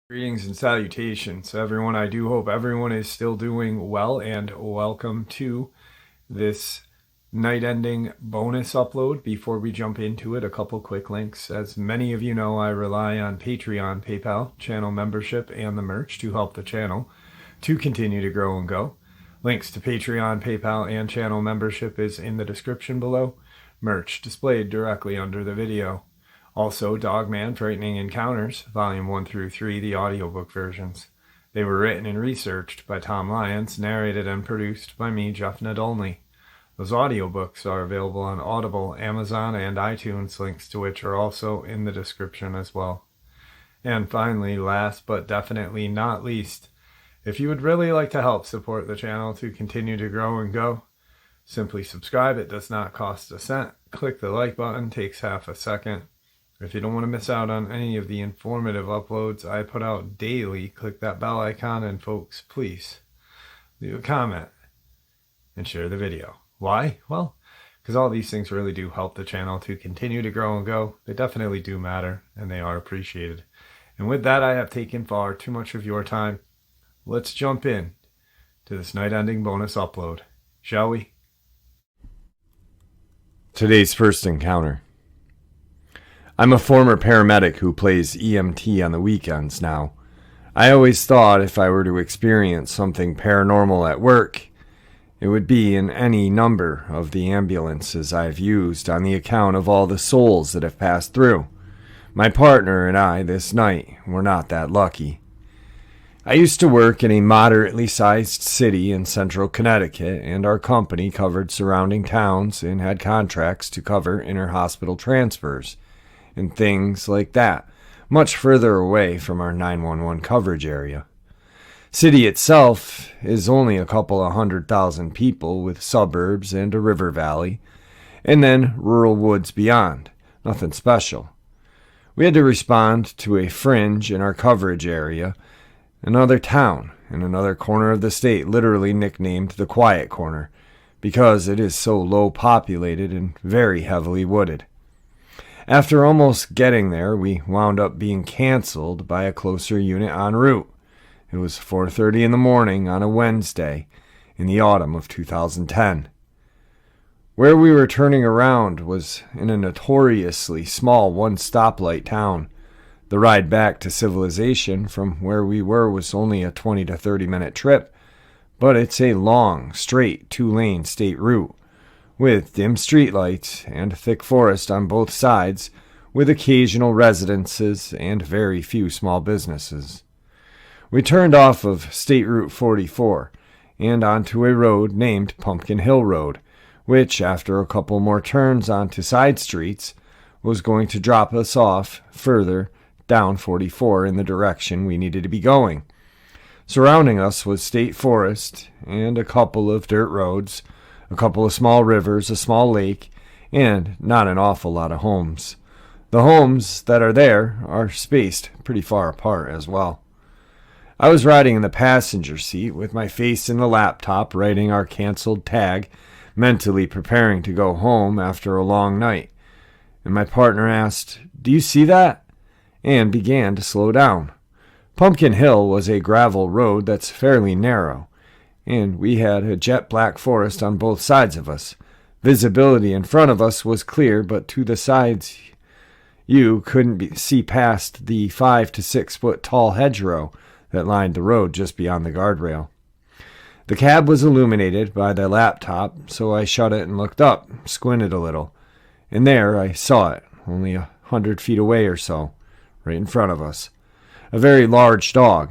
Greetings and salutations, everyone. I do hope everyone is still doing well, and welcome to this night-ending bonus upload. Before we jump into it, a couple quick links. As many of you know, I rely on Patreon, PayPal, channel membership, and the merch to help the channel to continue to grow and go. Links to Patreon, PayPal, and channel membership is in the description below. Merch displayed directly under the video. Also, Dogman, Frightening Encounters, Volume 1 through 3, the audiobook versions. They were written and researched by Tom Lyons, narrated and produced by me, Jeff Nadolny. Those audiobooks are available on Audible, Amazon, and iTunes, links to which are also in the description as well. And finally, last but definitely not least, if you would really like to help support the channel to continue to grow and go, simply subscribe. It does not cost a cent. Click the like button, takes half a second. If you don't want to miss out on any of the informative uploads I put out daily, click that bell icon, and folks, please leave a comment and share the video. Why? Well, because all these things really do help the channel to continue to grow and go. They definitely do matter, and they are appreciated. And with that, I have taken far too much of your time. Let's jump in to this night-ending bonus upload, shall we? Today's first encounter. I'm a former paramedic who plays EMT on the weekends now. I always thought if I were to experience something paranormal at work, it would be in any number of the ambulances I've used on the account of all the souls that have passed through. My partner and I this night were not that lucky. I used to work in a moderately sized city in central Connecticut, and our company covered surrounding towns and had contracts to cover inter-hospital transfers and things like that, much further away from our 911 coverage area. City itself is only a couple of 100,000 people with suburbs and a river valley, and then rural woods beyond. Nothing special. We had to respond to a fringe in our coverage area, another town in another corner of the state, literally nicknamed the Quiet Corner, because it is so low populated and very heavily wooded. After almost getting there, we wound up being canceled by a closer unit en route. It was 4:30 in the morning on a Wednesday in the autumn of 2010. Where we were turning around was in a notoriously small one-stoplight town. The ride back to civilization from where we were was only a 20 to 30-minute trip, but it's a long, straight, two-lane state route, with dim streetlights and thick forest on both sides, with occasional residences and very few small businesses. We turned off of State Route 44 and onto a road named Pumpkin Hill Road, which, after a couple more turns onto side streets, was going to drop us off further down 44 in the direction we needed to be going. Surrounding us was state forest and a couple of dirt roads, a couple of small rivers, a small lake, and not an awful lot of homes. The homes that are there are spaced pretty far apart as well. I was riding in the passenger seat with my face in the laptop, writing our canceled tag, mentally preparing to go home after a long night. And my partner asked, "Do you see that?" and began to slow down. Pumpkin Hill was a gravel road that's fairly narrow, and we had a jet black forest on both sides of us. Visibility in front of us was clear, but to the sides you couldn't see past the 5 to 6 foot tall hedgerow that lined the road just beyond the guardrail. The cab was illuminated by the laptop, so I shut it and looked up, squinted a little, and there I saw it, only 100 feet away or so, right in front of us. A very large dog.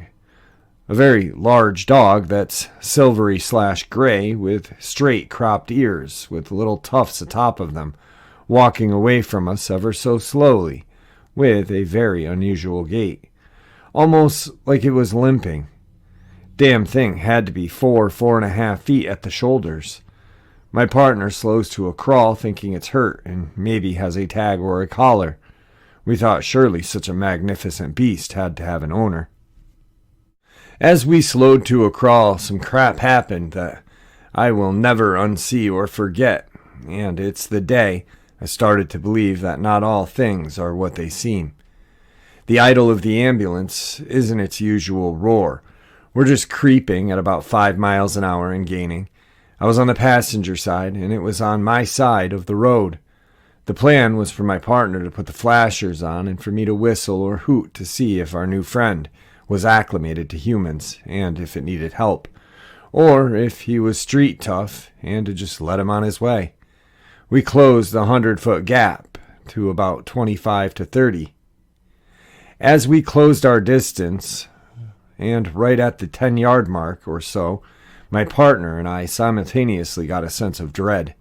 A very large dog that's silvery/gray with straight cropped ears with little tufts atop of them, walking away from us ever so slowly, with a very unusual gait. Almost like it was limping. Damn thing had to be 4.5 feet at the shoulders. My partner slows to a crawl, thinking it's hurt and maybe has a tag or a collar. We thought surely such a magnificent beast had to have an owner. As we slowed to a crawl, some crap happened that I will never unsee or forget, and it's the day I started to believe that not all things are what they seem. The idle of the ambulance isn't its usual roar. We're just creeping at about 5 miles an hour and gaining. I was on the passenger side, and it was on my side of the road. The plan was for my partner to put the flashers on and for me to whistle or hoot to see if our new friend was acclimated to humans and if it needed help, or if he was street tough and to just let him on his way. We closed the 100-foot gap to about 25 to 30. As we closed our distance, and right at the 10-yard mark or so, my partner and I simultaneously got a sense of dread.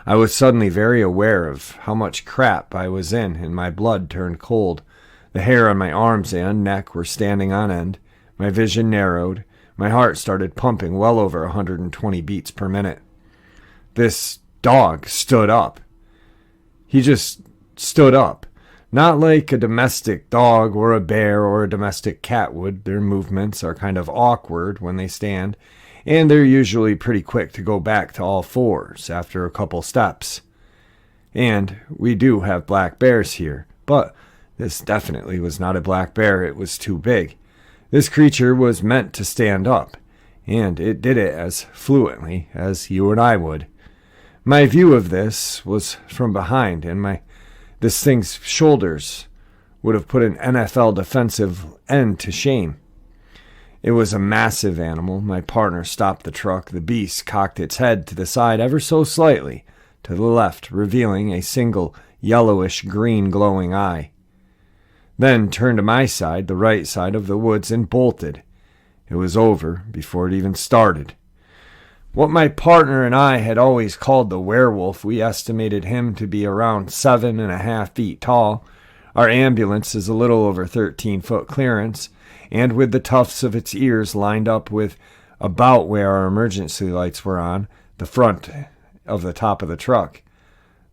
I was suddenly very aware of how much crap I was in, and my blood turned cold. The hair on my arms and neck were standing on end. My vision narrowed. My heart started pumping well over 120 beats per minute. This dog stood up. He just stood up. Not like a domestic dog or a bear or a domestic cat would. Their movements are kind of awkward when they stand, and they're usually pretty quick to go back to all fours after a couple steps. And we do have black bears here, but this definitely was not a black bear. It was too big. This creature was meant to stand up, and it did it as fluently as you and I would. My view of this was from behind, and this thing's shoulders would have put an NFL defensive end to shame. It was a massive animal. My partner stopped the truck. The beast cocked its head to the side ever so slightly, to the left, revealing a single yellowish-green glowing eye. Then turned to my side, the right side of the woods, and bolted. It was over before it even started. What my partner and I had always called the werewolf, we estimated him to be around 7.5 feet tall. Our ambulance is a little over 13-foot clearance, and with the tufts of its ears lined up with about where our emergency lights were on, the front of the top of the truck.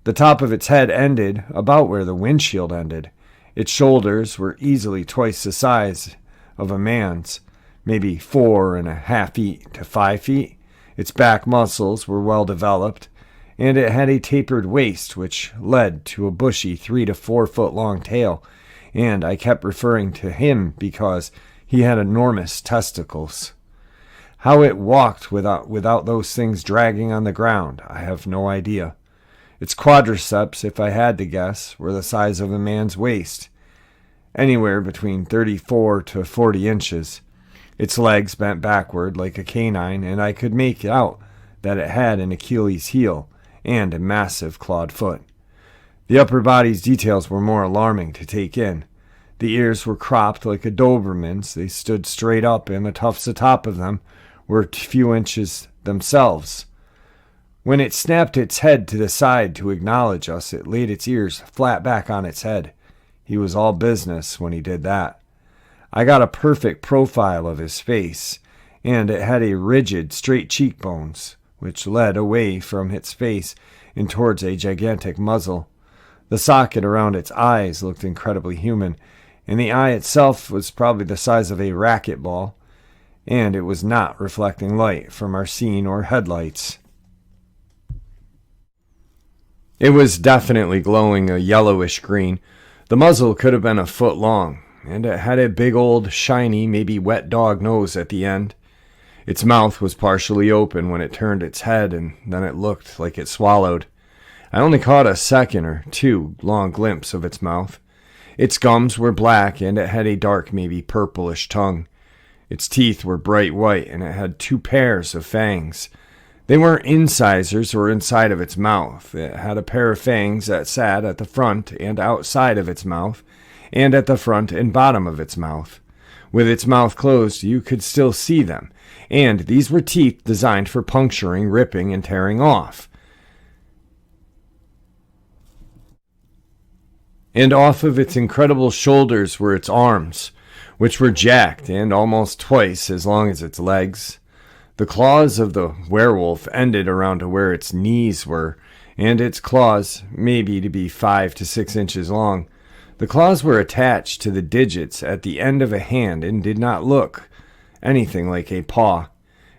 The top of its head ended about where the windshield ended. Its shoulders were easily twice the size of a man's, maybe 4.5 feet to 5 feet. Its back muscles were well developed, and it had a tapered waist which led to a bushy 3 to 4 foot long tail, and I kept referring to him because he had enormous testicles. How it walked without those things dragging on the ground, I have no idea. Its quadriceps, if I had to guess, were the size of a man's waist, anywhere between 34 to 40 inches. Its legs bent backward like a canine, and I could make out that it had an Achilles heel and a massive clawed foot. The upper body's details were more alarming to take in. The ears were cropped like a Doberman's. They stood straight up, and the tufts atop of them were a few inches themselves. When it snapped its head to the side to acknowledge us, it laid its ears flat back on its head. He was all business when he did that. I got a perfect profile of his face, and it had a rigid, straight cheekbones, which led away from its face and towards a gigantic muzzle. The socket around its eyes looked incredibly human, and the eye itself was probably the size of a racquetball, and it was not reflecting light from our scene or headlights. It was definitely glowing a yellowish green. The muzzle could have been a foot long, and it had a big old, shiny, maybe wet dog nose at the end. Its mouth was partially open when it turned its head, and then it looked like it swallowed. I only caught a second or two long glimpse of its mouth. Its gums were black, and it had a dark, maybe purplish tongue. Its teeth were bright white, and it had 2 pairs of fangs. They weren't incisors or inside of its mouth. It had a pair of fangs that sat at the front and outside of its mouth, and at the front and bottom of its mouth. With its mouth closed, you could still see them, and these were teeth designed for puncturing, ripping, and tearing off. And off of its incredible shoulders were its arms, which were jacked and almost twice as long as its legs. The claws of the werewolf ended around to where its knees were, and its claws maybe to be 5 to 6 inches long. The claws were attached to the digits at the end of a hand and did not look anything like a paw.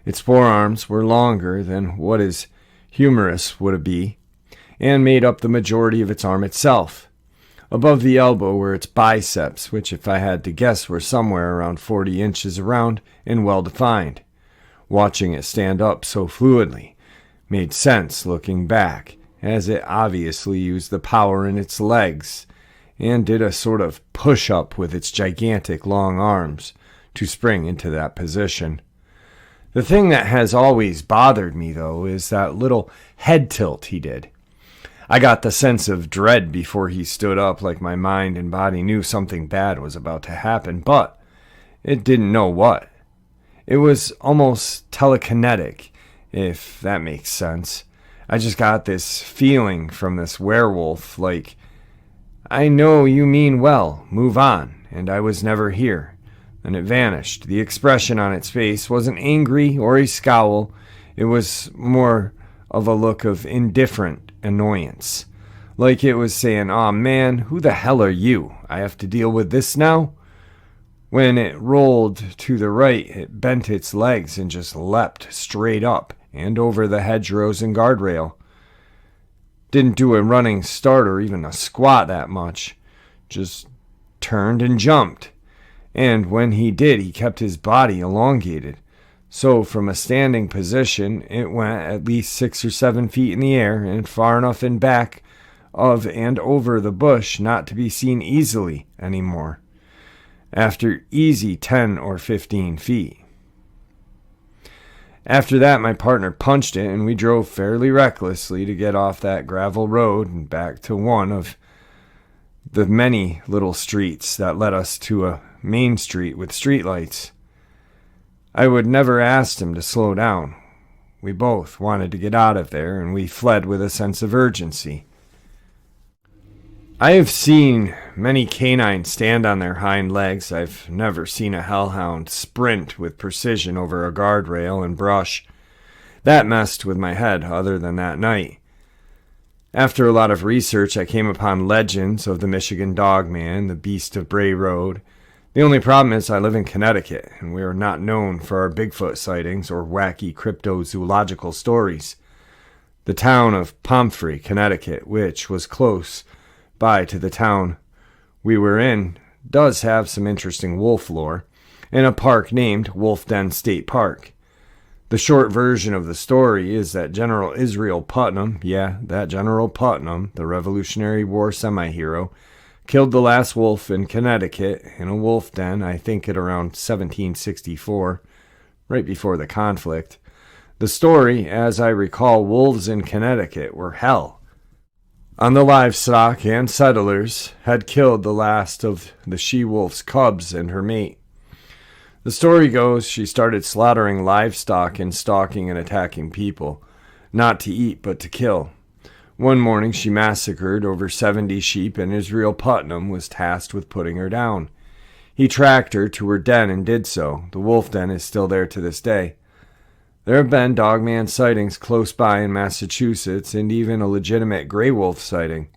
Its forearms were longer than what is humerus would be, and made up the majority of its arm itself. Above the elbow were its biceps, which, if I had to guess, were somewhere around 40 inches around and well defined. Watching it stand up so fluidly made sense looking back, as it obviously used the power in its legs and did a sort of push-up with its gigantic long arms to spring into that position. The thing that has always bothered me, though, is that little head tilt he did. I got the sense of dread before he stood up, like my mind and body knew something bad was about to happen, but it didn't know what. It was almost telekinetic, if that makes sense. I just got this feeling from this werewolf, like, I know you mean well, move on, and I was never here. Then it vanished. The expression on its face wasn't angry or a scowl. It was more of a look of indifferent annoyance. Like it was saying, "Aw man, who the hell are you? I have to deal with this now?" When it rolled to the right, it bent its legs and just leapt straight up and over the hedgerows and guardrail. Didn't do a running start or even a squat that much. Just turned and jumped. And when he did, he kept his body elongated. So from a standing position, it went at least 6 or 7 feet in the air and far enough in back of and over the bush not to be seen easily anymore. After easy 10 or 15 feet. After that, my partner punched it, and we drove fairly recklessly to get off that gravel road and back to one of the many little streets that led us to a main street with streetlights. I would never asked him to slow down. We both wanted to get out of there, and we fled with a sense of urgency. I have seen many canines stand on their hind legs. I've never seen a hellhound sprint with precision over a guardrail and brush. That messed with my head other than that night. After a lot of research, I came upon legends of the Michigan Dogman, the Beast of Bray Road. The only problem is I live in Connecticut, and we are not known for our Bigfoot sightings or wacky cryptozoological stories. The town of Pomfrey, Connecticut, which was close by to the town we were in, does have some interesting wolf lore, and a park named Wolf Den State Park. The short version of the story is that General Israel Putnam, that General Putnam, the Revolutionary War semi-hero, killed the last wolf in Connecticut in a wolf den, I think at around 1764, right before the conflict. The story, as I recall, wolves in Connecticut were hell on the livestock, and settlers had killed the last of the she-wolf's cubs and her mate. The story goes she started slaughtering livestock and stalking and attacking people, not to eat but to kill. One morning she massacred over 70 sheep, and Israel Putnam was tasked with putting her down. He tracked her to her den and did so. The wolf den is still there to this day. There have been dogman sightings close by in Massachusetts, and even a legitimate gray wolf sighting.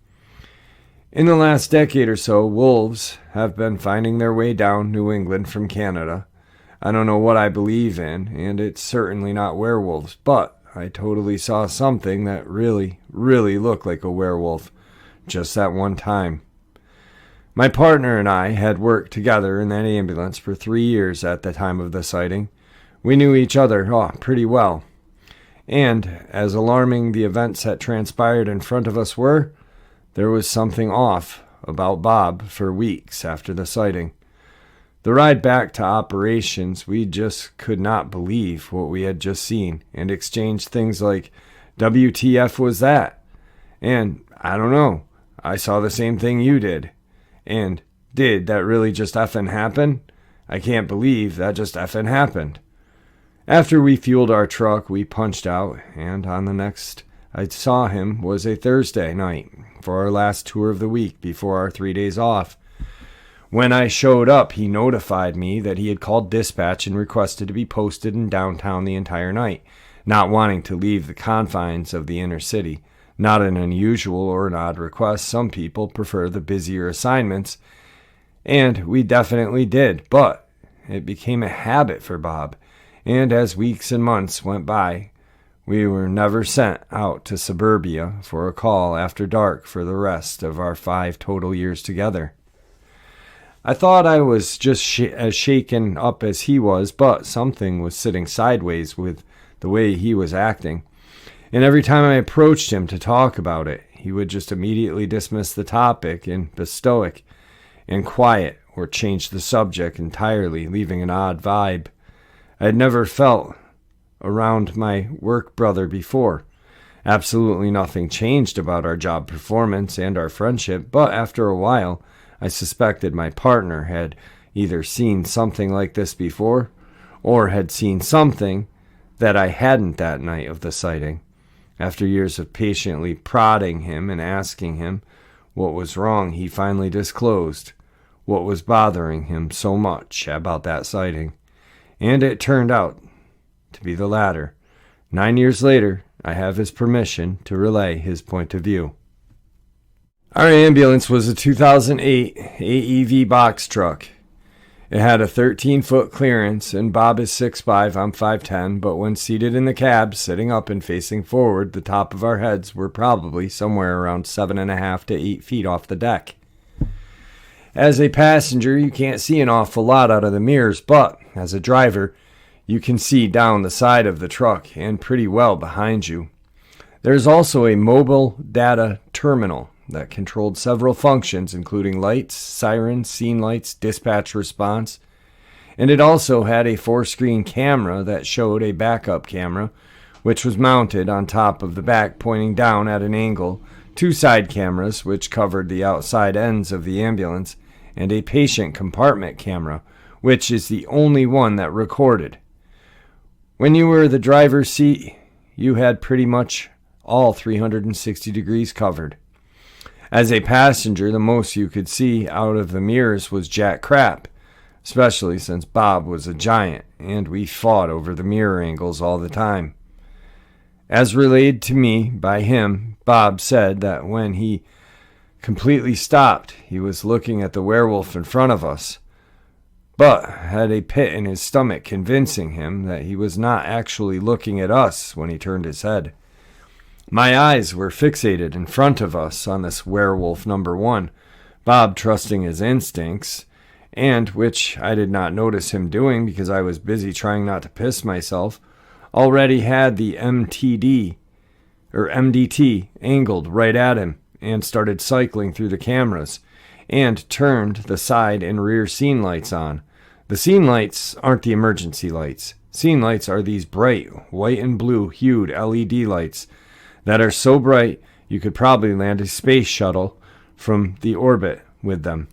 In the last decade or so, wolves have been finding their way down New England from Canada. I don't know what I believe in, and it's certainly not werewolves, but I totally saw something that really looked like a werewolf just that one time. My partner and I had worked together in that ambulance for 3 years at the time of the sighting. We knew each other pretty well. And as alarming the events that transpired in front of us were, there was something off about Bob for weeks after the sighting. The ride back to operations, we just could not believe what we had just seen and exchanged things like, "WTF was that?" And, "I don't know, I saw the same thing you did." And, "Did that really just effing happen? I can't believe that just effing happened." After we fueled our truck, we punched out, and on the next I saw him was a Thursday night for our last tour of the week before our 3 days off. When I showed up, he notified me that he had called dispatch and requested to be posted in downtown the entire night, not wanting to leave the confines of the inner city. Not an unusual or an odd request. Some people prefer the busier assignments, and we definitely did, but it became a habit for Bob. And as weeks and months went by, We were never sent out to suburbia for a call after dark for the rest of our 5 total years together. I thought I was just as shaken up as he was, but something was sitting sideways with the way he was acting. And every time I approached him to talk about it, he would just immediately dismiss the topic and be stoic and quiet, or change the subject entirely, leaving an odd vibe I had never felt around my work brother before. Absolutely nothing changed about our job performance and our friendship, but after a while, I suspected my partner had either seen something like this before, or had seen something that I hadn't that night of the sighting. After years of patiently prodding him and asking him what was wrong, he finally disclosed what was bothering him so much about that sighting. And it turned out to be the latter. 9 years later, I have his permission to relay his point of view. Our ambulance was a 2008 AEV box truck. It had a 13-foot clearance, and Bob is 6'5", I'm 5'10", but when seated in the cab, sitting up and facing forward, the top of our heads were probably somewhere around 7.5 to 8 feet off the deck. As a passenger, you can't see an awful lot out of the mirrors, but as a driver, you can see down the side of the truck and pretty well behind you. There's also a mobile data terminal that controlled several functions, including lights, sirens, scene lights, dispatch response, and it also had a 4-screen camera that showed a backup camera, which was mounted on top of the back pointing down at an angle, 2 side cameras which covered the outside ends of the ambulance, and a patient compartment camera, which is the only one that recorded. When you were the driver's seat, you had pretty much all 360 degrees covered. As a passenger, the most you could see out of the mirrors was jack crap, especially since Bob was a giant, and we fought over the mirror angles all the time. As relayed to me by him, Bob said that when he completely stopped, he was looking at the werewolf in front of us, but had a pit in his stomach convincing him that he was not actually looking at us when he turned his head. My eyes were fixated in front of us on this werewolf number 1, Bob trusting his instincts, and which I did not notice him doing because I was busy trying not to piss myself, already had the MDT angled right at him and started cycling through the cameras and turned the side and rear scene lights on. The scene lights aren't the emergency lights. Scene lights are these bright white and blue hued LED lights that are so bright you could probably land a space shuttle from the orbit with them.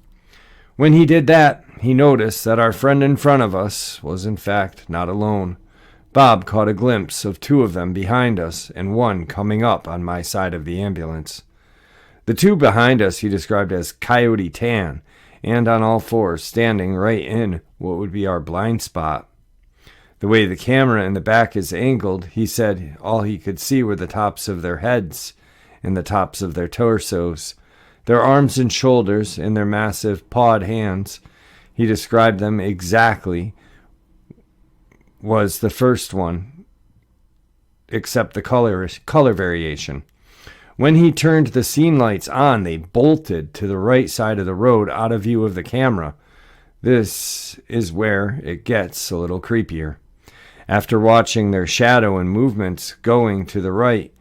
When he did that, he noticed that our friend in front of us was in fact not alone. Bob caught a glimpse of 2 of them behind us and 1 coming up on my side of the ambulance. The 2 behind us he described as Coyote Tan, and on all 4s, standing right in what would be our blind spot. The way the camera in the back is angled, he said all he could see were the tops of their heads and the tops of their torsos, their arms and shoulders, and their massive pawed hands. He described them exactly was the first one, except the color variation. When he turned the scene lights on, they bolted to the right side of the road out of view of the camera. This is where it gets a little creepier. After watching their shadow and movements going to the right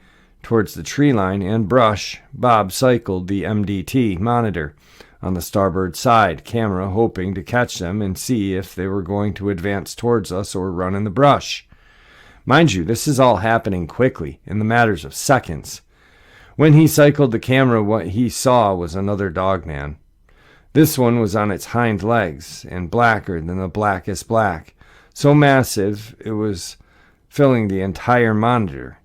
towards the tree line and brush, Bob cycled the MDT monitor on the starboard side camera, hoping to catch them and see if they were going to advance towards us or run in the brush. Mind you, this is all happening quickly, in the matters of seconds. When he cycled the camera, what he saw was another Dogman. This one was on its hind legs and blacker than the blackest black, so massive it was filling the entire monitor,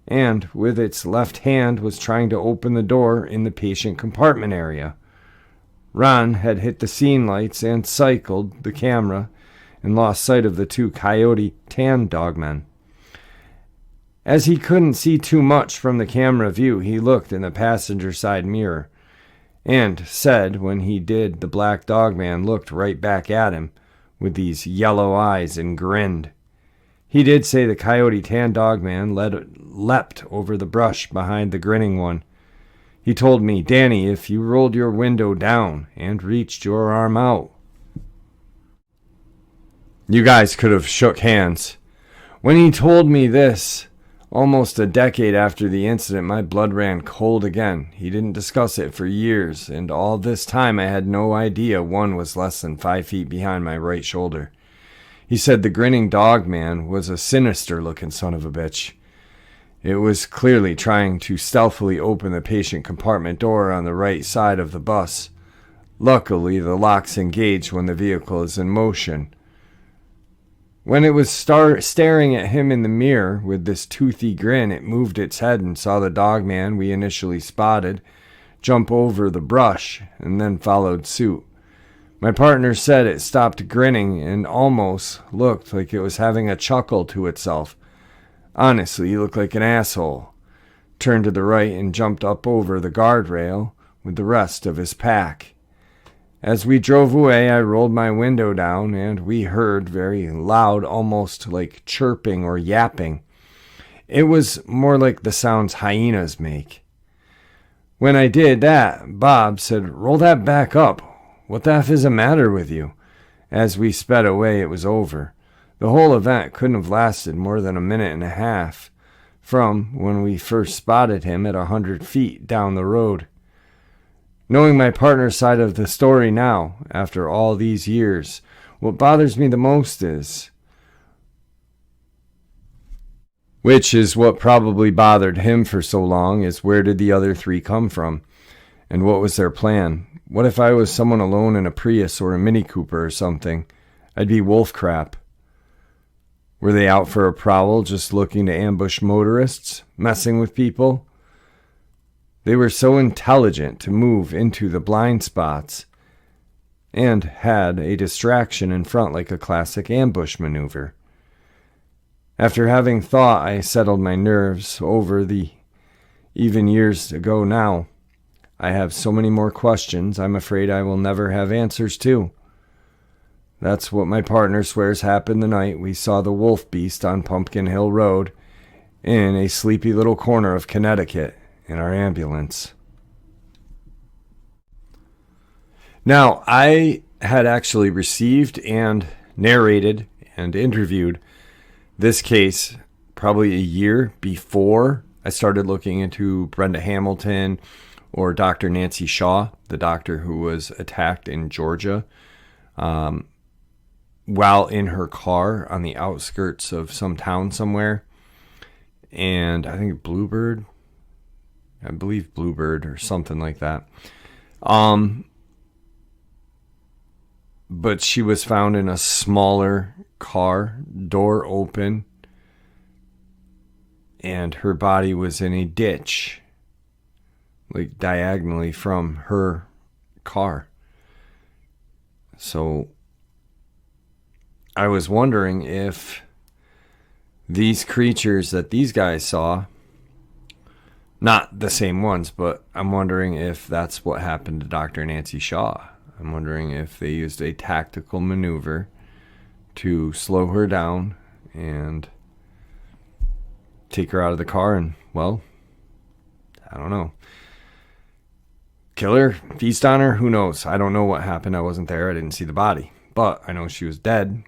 and with its left hand was trying to open the door in the patient compartment area. Ron had hit the scene lights and cycled the camera and lost sight of the 2 Coyote Tan Dogmen. As he couldn't see too much from the camera view, he looked in the passenger side mirror and said when he did, the black Dogman looked right back at him with these yellow eyes and grinned. He did say the coyote tan Dogman leapt over the brush behind the grinning one. He told me, "Danny, if you rolled your window down and reached your arm out, you guys could have shook hands." When he told me this, almost a decade after the incident, my blood ran cold again. He didn't discuss it for years, and all this time I had no idea one was less than 5 feet behind my right shoulder. He said the grinning Dogman was a sinister-looking son of a bitch. It was clearly trying to stealthily open the patient compartment door on the right side of the bus. Luckily, the locks engage when the vehicle is in motion. When it was staring at him in the mirror with this toothy grin, it moved its head and saw the Dogman we initially spotted jump over the brush and then followed suit. My partner said it stopped grinning and almost looked like it was having a chuckle to itself. Honestly, he looked like an asshole. Turned to the right and jumped up over the guardrail with the rest of his pack. As we drove away, I rolled my window down, and we heard very loud, almost like chirping or yapping. It was more like the sounds hyenas make. When I did that, Bob said, "Roll that back up. What the F is the matter with you?" As we sped away, it was over. The whole event couldn't have lasted more than a minute and a half from when we first spotted him at 100 feet down the road. Knowing my partner's side of the story now, after all these years, what bothers me the most is, which is what probably bothered him for so long, is where did the other 3 come from? And what was their plan? What if I was someone alone in a Prius or a Mini Cooper or something? I'd be wolf crap. Were they out for a prowl, just looking to ambush motorists, messing with people? They were so intelligent to move into the blind spots and had a distraction in front like a classic ambush maneuver. After having thought, I settled my nerves over the even years ago now. I have so many more questions I'm afraid I will never have answers to. That's what my partner swears happened the night we saw the wolf beast on Pumpkin Hill Road in a sleepy little corner of Connecticut in our ambulance. Now, I had actually received and narrated and interviewed this case probably a year before I started looking into Brenda Hamilton or Dr. Nancy Shaw, the doctor who was attacked in Georgia while in her car on the outskirts of some town somewhere. And I think Bluebird or something like that. But she was found in a smaller car, door open, and her body was in a ditch, like diagonally from her car. So I was wondering if these creatures that these guys saw, not the same ones, but I'm wondering if that's what happened to Dr. Nancy Shaw. I'm wondering if they used a tactical maneuver to slow her down and take her out of the car and, well, I don't know. Kill her? Feast on her? Who knows? I don't know what happened. I wasn't there. I didn't see the body. But I know she was dead.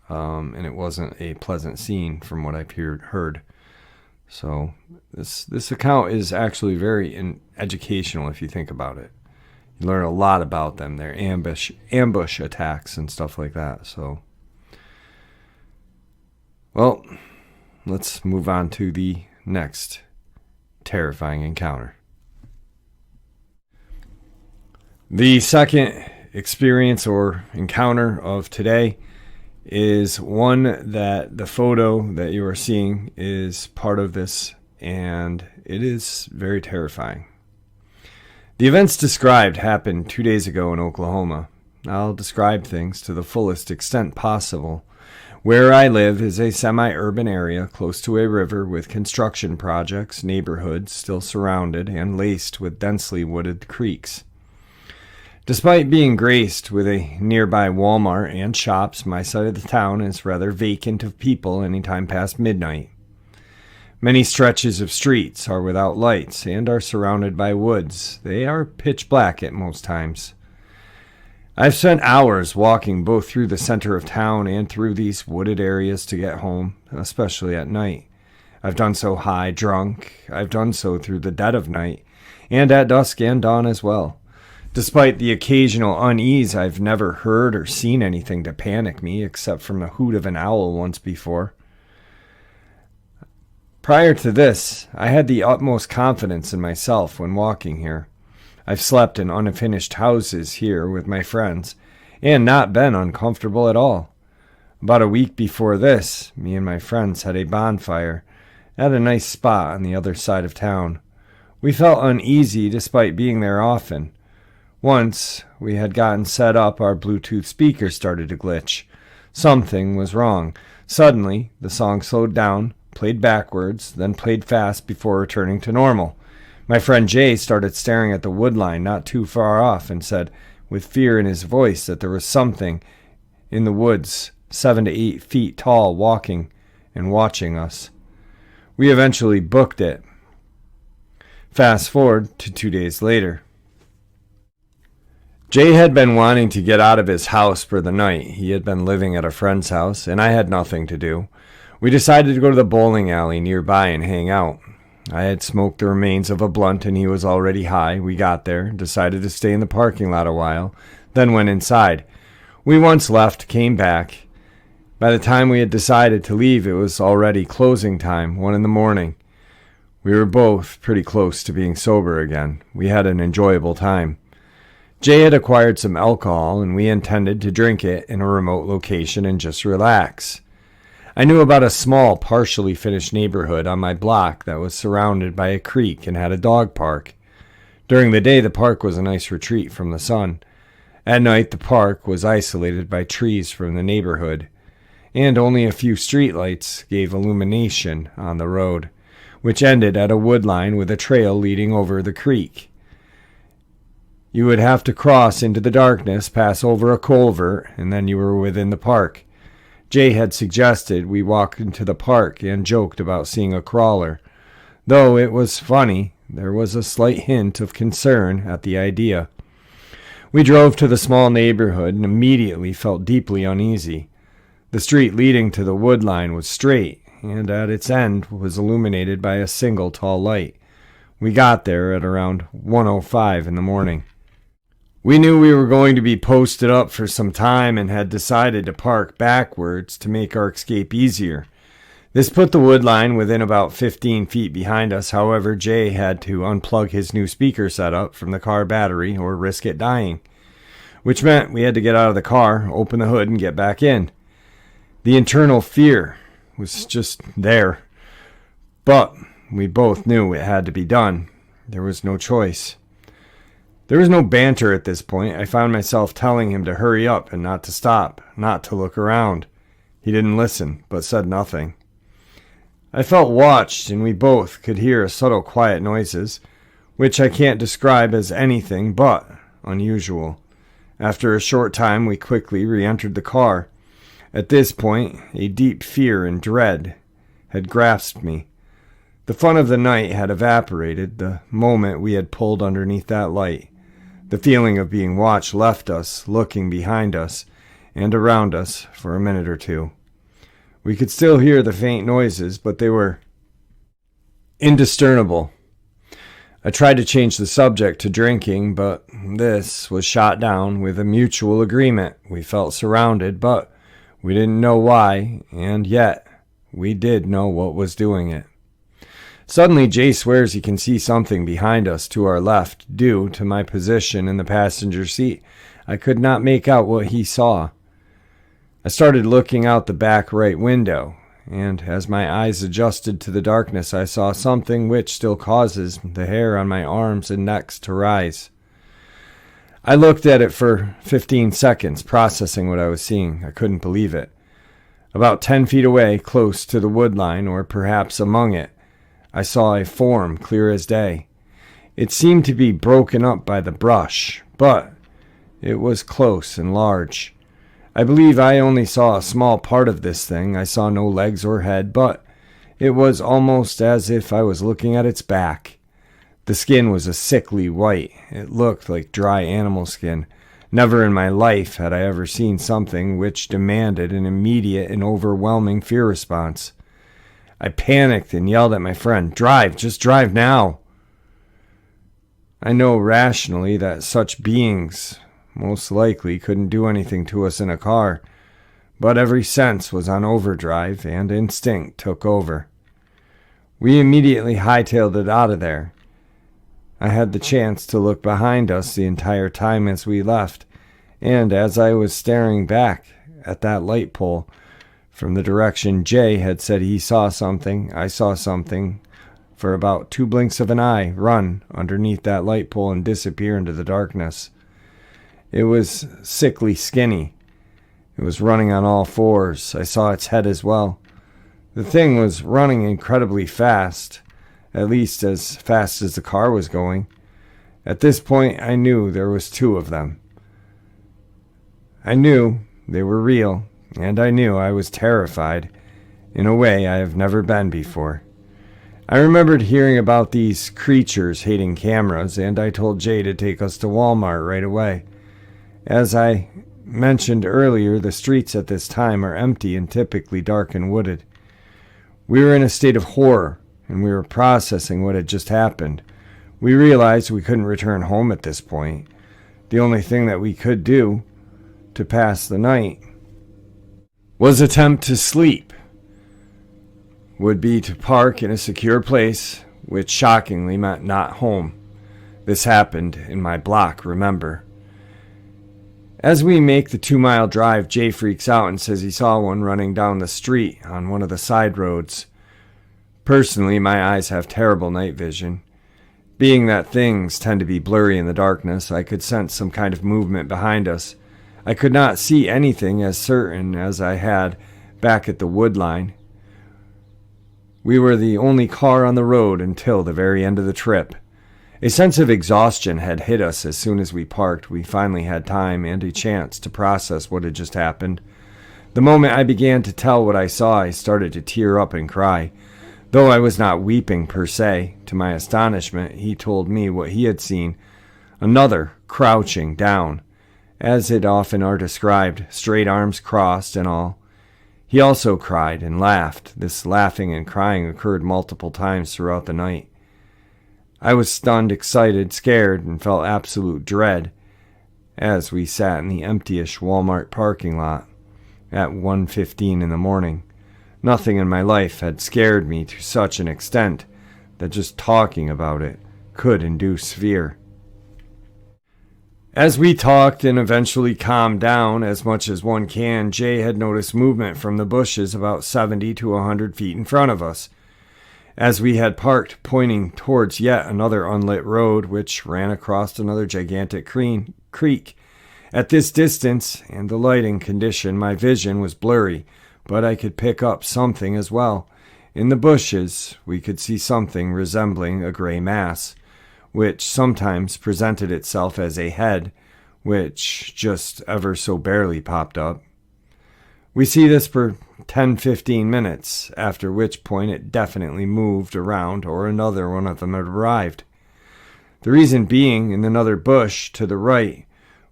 And it wasn't a pleasant scene from what I've heard. So this account is actually very educational if you think about it. You learn a lot about them, their ambush attacks and stuff like that. So, well, let's move on to the next terrifying encounter. The second experience or encounter of today is one that the photo that you are seeing is part of this, and it is very terrifying. The events described happened 2 days ago in Oklahoma. I'll describe things to the fullest extent possible. Where I live is a semi-urban area close to a river with construction projects, neighborhoods still surrounded and laced with densely wooded creeks. Despite being graced with a nearby Walmart and shops, my side of the town is rather vacant of people any time past midnight. Many stretches of streets are without lights and are surrounded by woods. They are pitch black at most times. I've spent hours walking both through the center of town and through these wooded areas to get home, especially at night. I've done so high drunk. I've done so through the dead of night, and at dusk and dawn as well. Despite the occasional unease, I've never heard or seen anything to panic me except from the hoot of an owl once before. Prior to this, I had the utmost confidence in myself when walking here. I've slept in unfinished houses here with my friends, and not been uncomfortable at all. About a week before this, me and my friends had a bonfire at a nice spot on the other side of town. We felt uneasy despite being there often. Once we had gotten set up, our Bluetooth speaker started to glitch. Something was wrong. Suddenly, the song slowed down, played backwards, then played fast before returning to normal. My friend Jay started staring at the wood line not too far off and said, with fear in his voice, that there was something in the woods 7 to 8 feet tall walking and watching us. We eventually booked it. Fast forward to 2 days later. Jay had been wanting to get out of his house for the night. He had been living at a friend's house, and I had nothing to do. We decided to go to the bowling alley nearby and hang out. I had smoked the remains of a blunt, and he was already high. We got there, decided to stay in the parking lot a while, then went inside. We once left, came back. By the time we had decided to leave, it was already closing time, 1 a.m. We were both pretty close to being sober again. We had an enjoyable time. Jay had acquired some alcohol, and we intended to drink it in a remote location and just relax. I knew about a small, partially finished neighborhood on my block that was surrounded by a creek and had a dog park. During the day, the park was a nice retreat from the sun. At night, the park was isolated by trees from the neighborhood, and only a few streetlights gave illumination on the road, which ended at a wood line with a trail leading over the creek. You would have to cross into the darkness, pass over a culvert, and then you were within the park. Jay had suggested we walk into the park and joked about seeing a crawler. Though it was funny, there was a slight hint of concern at the idea. We drove to the small neighborhood and immediately felt deeply uneasy. The street leading to the wood line was straight, and at its end was illuminated by a single tall light. We got there at around 1:05 in the morning. We knew we were going to be posted up for some time and had decided to park backwards to make our escape easier. This put the wood line within about 15 feet behind us. However, Jay had to unplug his new speaker setup from the car battery or risk it dying, which meant we had to get out of the car, open the hood, and get back in. The internal fear was just there, but we both knew it had to be done. There was no choice. There was no banter at this point. I found myself telling him to hurry up and not to stop, not to look around. He didn't listen, but said nothing. I felt watched, and we both could hear subtle quiet noises, which I can't describe as anything but unusual. After a short time, we quickly re-entered the car. At this point, a deep fear and dread had grasped me. The fun of the night had evaporated the moment we had pulled underneath that light. The feeling of being watched left us, looking behind us and around us for a minute or two. We could still hear the faint noises, but they were indiscernible. I tried to change the subject to drinking, but this was shot down with a mutual agreement. We felt surrounded, but we didn't know why, and yet we did know what was doing it. Suddenly, Jay swears he can see something behind us to our left due to my position in the passenger seat. I could not make out what he saw. I started looking out the back right window, and as my eyes adjusted to the darkness, I saw something which still causes the hair on my arms and necks to rise. I looked at it for 15 seconds, processing what I was seeing. I couldn't believe it. About 10 feet away, close to the wood line, or perhaps among it, I saw a form clear as day. It seemed to be broken up by the brush, but It was close and large. I believe I only saw a small part of this thing. I saw no legs or head, but it was almost as if I was looking at its back. The skin was a sickly white. It looked like dry animal skin. Never in my life had I ever seen something which demanded an immediate and overwhelming fear response. I panicked and yelled at my friend, "Drive, just drive now." I know rationally that such beings most likely couldn't do anything to us in a car, but every sense was on overdrive and instinct took over. We immediately hightailed it out of there. I had the chance to look behind us the entire time as we left, and as I was staring back at that light pole from the direction Jay had said he saw something, I saw something for about 2 blinks of an eye run underneath that light pole and disappear into the darkness. It was sickly skinny. It was running on all fours. I saw its head as well. The thing was running incredibly fast, at least as fast as the car was going. At this point, I knew there was 2 of them. I knew they were real, and I knew I was terrified in a way I have never been before. I remembered hearing about these creatures hating cameras, and I told Jay to take us to Walmart right away. As I mentioned earlier, the streets at this time are empty and typically dark and wooded. We were in a state of horror, and we were processing what had just happened. We realized we couldn't return home at this point. The only thing that we could do to pass the night was attempt to sleep. Would be to park in a secure place, which shockingly meant not home. This happened in my block, remember. As we make the 2-mile drive, Jay freaks out and says he saw one running down the street on one of the side roads. Personally, my eyes have terrible night vision. Being that things tend to be blurry in the darkness, I could sense some kind of movement behind us. I could not see anything as certain as I had back at the wood line. We were the only car on the road until the very end of the trip. A sense of exhaustion had hit us as soon as we parked. We finally had time and a chance to process what had just happened. The moment I began to tell what I saw, I started to tear up and cry. Though I was not weeping per se, to my astonishment, he told me what he had seen. Another crouching down, as it often are described, straight arms crossed and all. He also cried and laughed. This laughing and crying occurred multiple times throughout the night. I was stunned, excited, scared, and felt absolute dread as we sat in the empty-ish Walmart parking lot at 1:15 in the morning. Nothing in my life had scared me to such an extent that just talking about it could induce fear. As we talked and eventually calmed down as much as one can, Jay had noticed movement from the bushes about 70 to 100 feet in front of us, as we had parked, pointing towards yet another unlit road which ran across another gigantic creek. At this distance and the lighting condition, my vision was blurry, but I could pick up something as well. In the bushes, we could see something resembling a gray mass, which sometimes presented itself as a head, which just ever so barely popped up. We see this for 10-15 minutes, after which point it definitely moved around or another one of them had arrived. The reason being, in another bush to the right,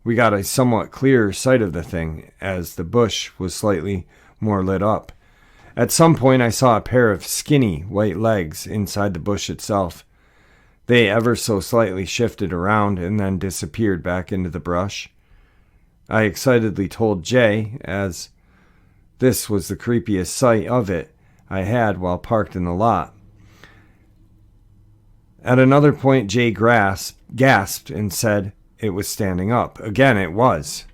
we got a somewhat clearer sight of the thing, as the bush was slightly more lit up. At some point I saw a pair of skinny white legs inside the bush itself. They ever so slightly shifted around and then disappeared back into the brush. I excitedly told Jay, as this was the creepiest sight of it I had while parked in the lot. At another point, Jay gasped and said it was standing up. Again, it was.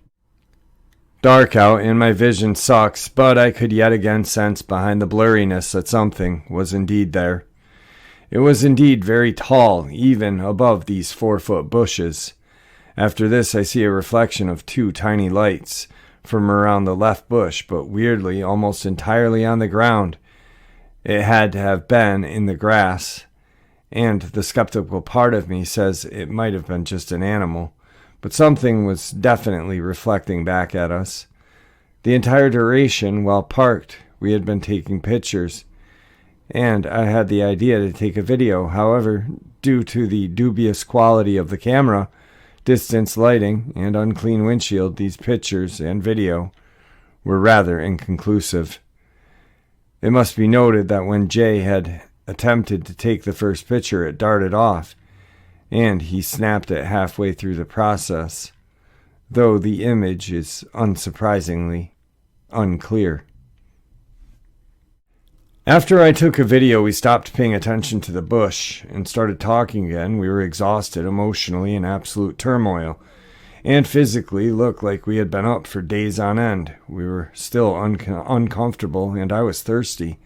Dark out and my vision sucks, but I could yet again sense behind the blurriness that something was indeed there. It was indeed very tall, even above these 4-foot bushes. After this, I see a reflection of 2 tiny lights from around the left bush, but weirdly, almost entirely on the ground. It had to have been in the grass, and the skeptical part of me says it might have been just an animal, but something was definitely reflecting back at us. The entire duration, while parked, we had been taking pictures, and I had the idea to take a video. However, due to the dubious quality of the camera, distance lighting, and unclean windshield, these pictures and video were rather inconclusive. It must be noted that when Jay had attempted to take the first picture, it darted off, and he snapped it halfway through the process, though the image is unsurprisingly unclear. After I took a video, we stopped paying attention to the bush and started talking again. We were exhausted, emotionally in absolute turmoil, and physically looked like we had been up for days on end. We were still uncomfortable, and I was thirsty.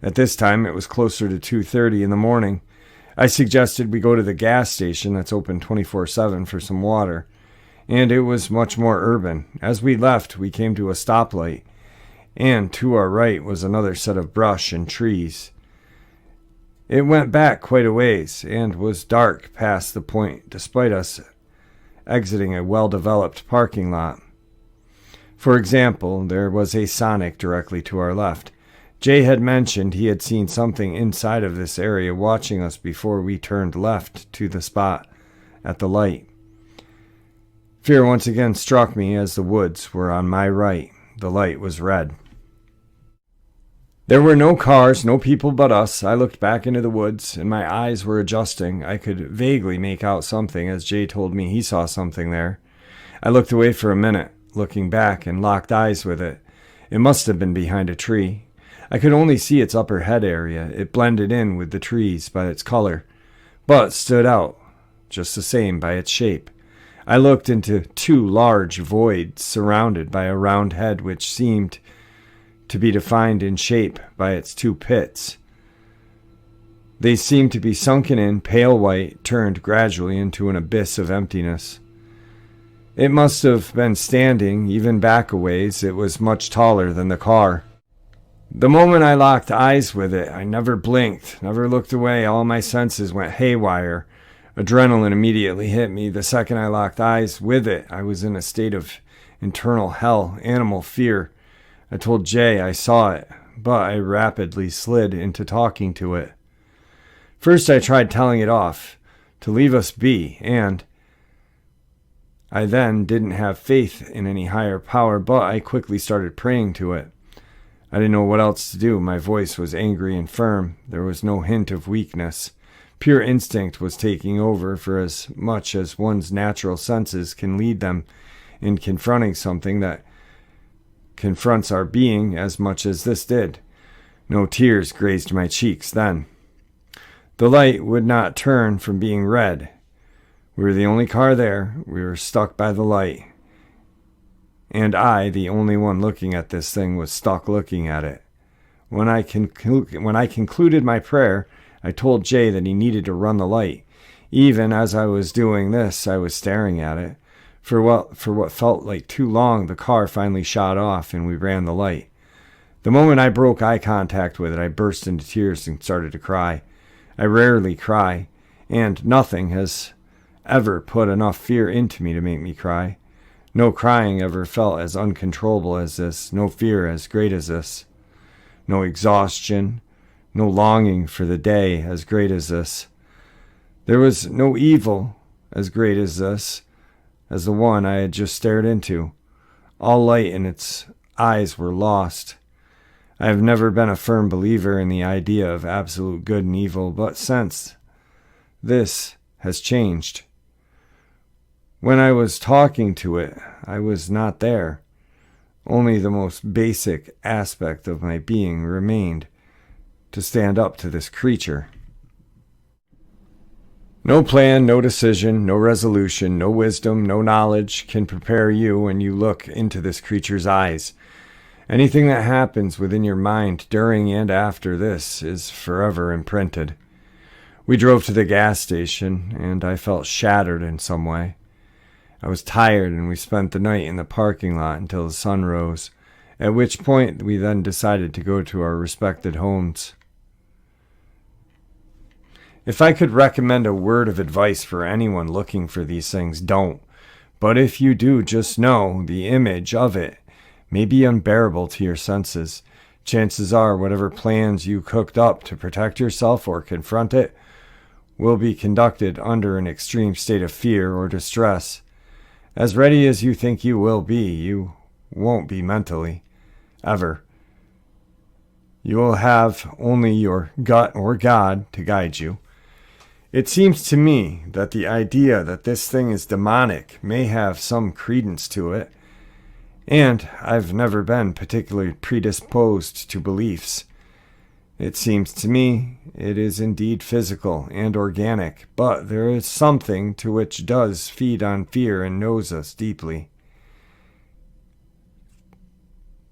At this time, it was closer to 2:30 in the morning. I suggested we go to the gas station that's open 24/7 for some water, and it was much more urban. As we left, we came to a stoplight, and to our right was another set of brush and trees. It went back quite a ways, and was dark past the point, despite us exiting a well-developed parking lot. For example, there was a Sonic directly to our left. Jay had mentioned he had seen something inside of this area watching us before we turned left to the spot at the light. Fear once again struck me as the woods were on my right. The light was red. There were no cars, no people but us. I looked back into the woods, and my eyes were adjusting. I could vaguely make out something, as Jay told me he saw something there. I looked away for a minute, looking back, and locked eyes with it. It must have been behind a tree. I could only see its upper head area. It blended in with the trees by its color, but stood out just the same by its shape. I looked into two large voids surrounded by a round head which seemed to be defined in shape by its two pits. They seemed to be sunken in, pale white, turned gradually into an abyss of emptiness. It must have been standing, even back a ways. It was much taller than the car. The moment I locked eyes with it, I never blinked, never looked away. All my senses went haywire. Adrenaline immediately hit me. The second I locked eyes with it, I was in a state of internal hell, animal fear. I told Jay I saw it, but I rapidly slid into talking to it. First I tried telling it off, to leave us be, and I then didn't have faith in any higher power, but I quickly started praying to it. I didn't know what else to do. My voice was angry and firm. There was no hint of weakness. Pure instinct was taking over, for as much as one's natural senses can lead them in confronting something that confronts our being as much as this did. No tears grazed my cheeks then. The light would not turn from being red. We were the only car there. We were stuck by the light. And I, the only one looking at this thing, was stuck looking at it. When I concluded my prayer, I told Jay that he needed to run the light. Even as I was doing this, I was staring at it. For what felt like too long, the car finally shot off, and we ran the light. The moment I broke eye contact with it, I burst into tears and started to cry. I rarely cry, and nothing has ever put enough fear into me to make me cry. No crying ever felt as uncontrollable as this, no fear as great as this, no exhaustion, no longing for the day as great as this. There was no evil as great as this, as the one I had just stared into. All light in its eyes were lost. I have never been a firm believer in the idea of absolute good and evil, but since this has changed. When I was talking to it, I was not there. Only the most basic aspect of my being remained, to stand up to this creature. No plan, no decision, no resolution, no wisdom, no knowledge can prepare you when you look into this creature's eyes. Anything that happens within your mind during and after this is forever imprinted. We drove to the gas station, and I felt shattered in some way. I was tired, and we spent the night in the parking lot until the sun rose, at which point we then decided to go to our respected homes. If I could recommend a word of advice for anyone looking for these things, don't. But if you do just know the image of it may be unbearable to your senses, chances are whatever plans you cooked up to protect yourself or confront it will be conducted under an extreme state of fear or distress. As ready as you think you will be, you won't be mentally, ever. You will have only your gut or God to guide you. It seems to me that the idea that this thing is demonic may have some credence to it, and I've never been particularly predisposed to beliefs. It seems to me it is indeed physical and organic, but there is something to which does feed on fear and knows us deeply.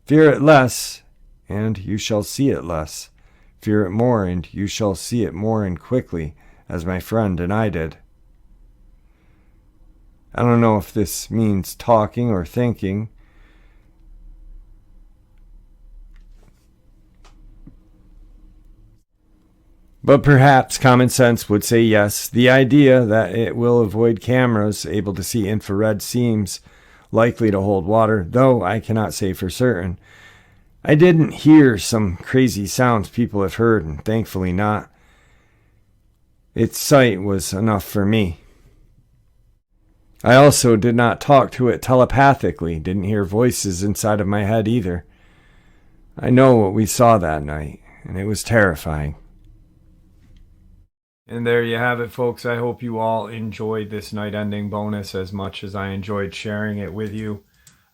Fear it less, and you shall see it less. Fear it more, and you shall see it more and quickly, as my friend and I did. I don't know if this means talking or thinking. But perhaps common sense would say yes. The idea that it will avoid cameras able to see infrared seems likely to hold water, though I cannot say for certain. I didn't hear some crazy sounds people have heard, and thankfully not. Its sight was enough for me. I also did not talk to it telepathically, didn't hear voices inside of my head either. I know what we saw that night, and it was terrifying. And there you have it, folks. I hope you all enjoyed this night ending bonus as much as I enjoyed sharing it with you.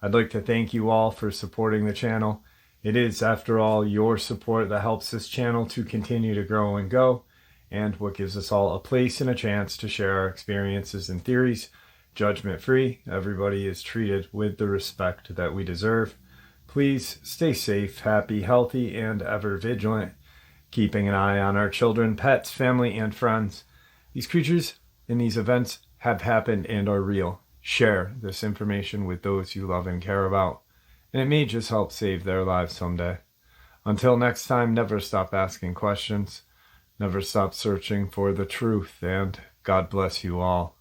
I'd like to thank you all for supporting the channel. It is, after all, your support that helps this channel to continue to grow and go, and what gives us all a place and a chance to share our experiences and theories, judgment-free. Everybody is treated with the respect that we deserve. Please stay safe, happy, healthy, and ever vigilant, keeping an eye on our children, pets, family, and friends. These creatures in these events have happened and are real. Share this information with those you love and care about, and it may just help save their lives someday. Until next time, never stop asking questions. Never stop searching for the truth, and God bless you all.